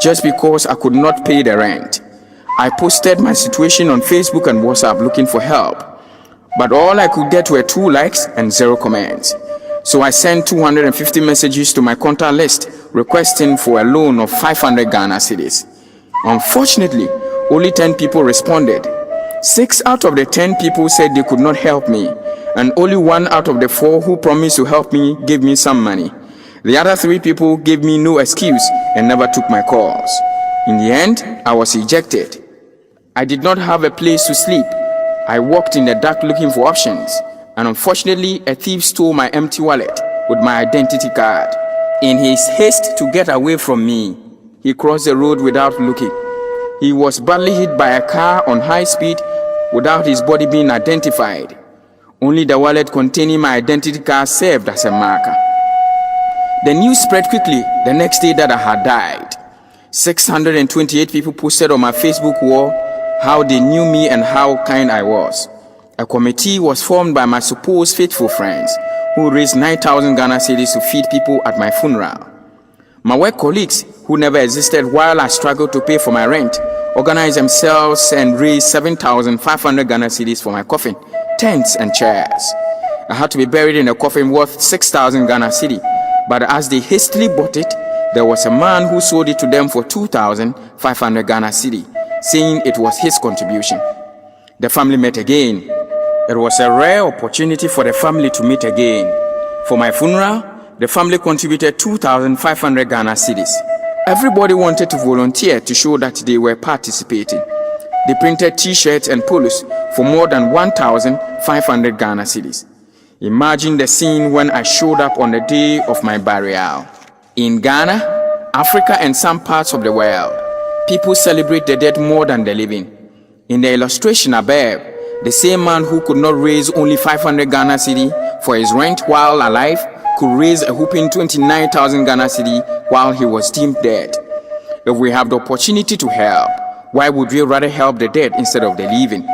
just because I could not pay the rent. I posted my situation on Facebook and WhatsApp looking for help, but all I could get were 2 likes and 0 comments. So I sent 250 messages to my contact list requesting for a loan of 500 Ghana cedis. Unfortunately, only 10 people responded. 6 out of the 10 people said they could not help me, and only 1 out of the 4 who promised to help me gave me some money. The other 3 people gave me no excuse and never took my calls. In the end, I was ejected. I did not have a place to sleep. I walked in the dark looking for options, and unfortunately, a thief stole my empty wallet with my identity card. In his haste to get away from me, he crossed the road without looking. He was badly hit by a car on high speed without his body being identified. Only the wallet containing my identity card served as a marker. The news spread quickly the next day that I had died. 628 people posted on my Facebook wall how they knew me and how kind I was. A committee was formed by my supposed faithful friends who raised 9,000 Ghana cedis to feed people at my funeral. My work colleagues, who never existed while I struggled to pay for my rent, organized themselves and raised 7,500 Ghana cedis for my coffin, tents and chairs. I had to be buried in a coffin worth 6,000 Ghana cedi, but as they hastily bought it, there was a man who sold it to them for 2,500 Ghana cedi, saying it was his contribution. The family met again. It was a rare opportunity for the family to meet again. For my funeral, the family contributed 2,500 Ghana cedis. Everybody wanted to volunteer to show that they were participating. They printed t-shirts and polos for more than 1,500 Ghana cedis. Imagine the scene when I showed up on the day of my burial. In Ghana, Africa and some parts of the world, people celebrate the dead more than the living. In the illustration above, the same man who could not raise only 500 Ghana cedi for his rent while alive could raise a whopping 29,000 Ghana cedi while he was deemed dead. If we have the opportunity to help, why would we rather help the dead instead of the living?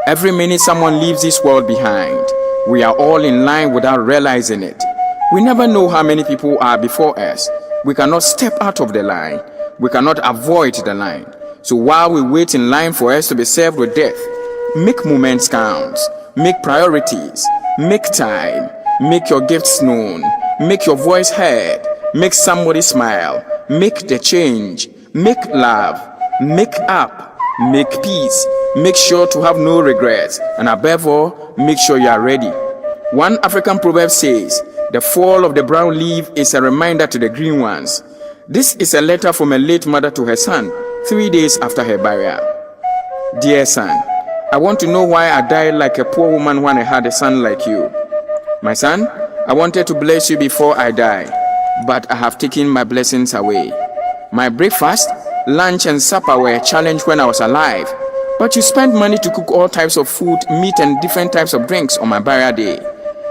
Every minute someone leaves this world behind, we are all in line without realizing it. We never know how many people are before us. We cannot step out of the line. We cannot avoid the line. So while we wait in line for us to be served with death, make moments count. Make priorities. Make time. Make your gifts known. Make your voice heard. Make somebody smile. Make the change. Make love. Make up. Make peace. Make sure to have no regrets. And above all, make sure you are ready. One African proverb says, "The fall of the brown leaf is a reminder to the green ones." This is a letter from a late mother to her son 3 days after her burial. Dear son, I want to know why I died like a poor woman when I had a son like you. My son, I wanted to bless you before I die, but I have taken my blessings away. My breakfast, lunch and supper were a challenge when I was alive, but you spent money to cook all types of food, meat and different types of drinks on my burial day.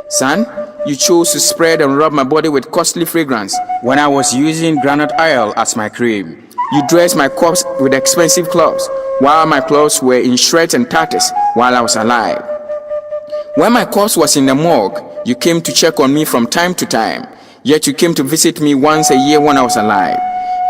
Son, you chose to spread and rub my body with costly fragrance when I was using granite oil as my cream. You dressed my corpse with expensive clothes, while my clothes were in shreds and tatters while I was alive. When my corpse was in the morgue, you came to check on me from time to time, yet you came to visit me once a year when I was alive.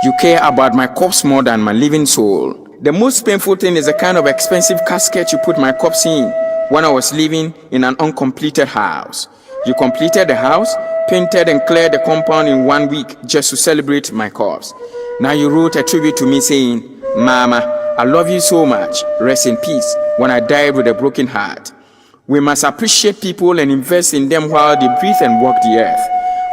You care about my corpse more than my living soul. The most painful thing is the kind of expensive casket you put my corpse in when I was living in an uncompleted house. You completed the house, painted and cleared the compound in 1 week just to celebrate my corpse. Now you wrote a tribute to me saying, "Mama, I love you so much. Rest in peace," when I died with a broken heart. We must appreciate people and invest in them while they breathe and walk the earth.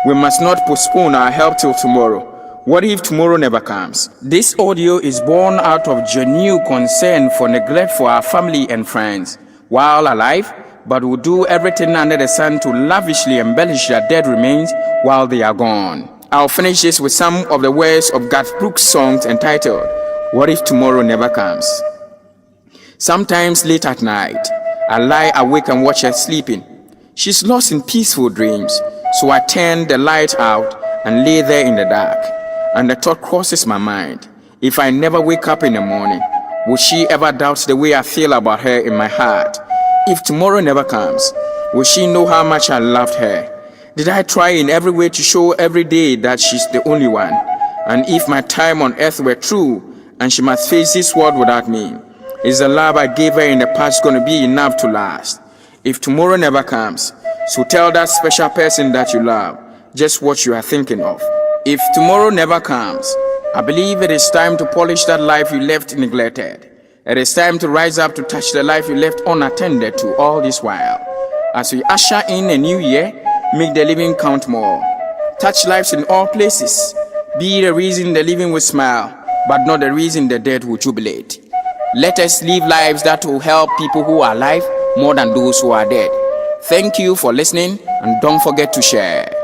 We must not postpone our help till tomorrow. What if tomorrow never comes? This audio is born out of genuine concern for neglect for our family and friends while alive, but will do everything under the sun to lavishly embellish their dead remains while they are gone. I'll finish this with some of the words of Garth Brooks' song entitled, "What If Tomorrow Never Comes?" Sometimes late at night, I lie awake and watch her sleeping. She's lost in peaceful dreams, so I turn the light out and lay there in the dark. And the thought crosses my mind, if I never wake up in the morning, will she ever doubt the way I feel about her in my heart? If tomorrow never comes, will she know how much I loved her? Did I try in every way to show every day that she's the only one? And if my time on earth were true, and she must face this world without me, is the love I gave her in the past going to be enough to last? If tomorrow never comes, so tell that special person that you love just what you are thinking of. If tomorrow never comes, I believe it is time to polish that life you left neglected. It is time to rise up to touch the life you left unattended to all this while. As we usher in a new year, make the living count more. Touch lives in all places. Be the reason the living will smile, but not the reason the dead will jubilate. Let us live lives that will help people who are alive more than those who are dead. Thank you for listening, and don't forget to share.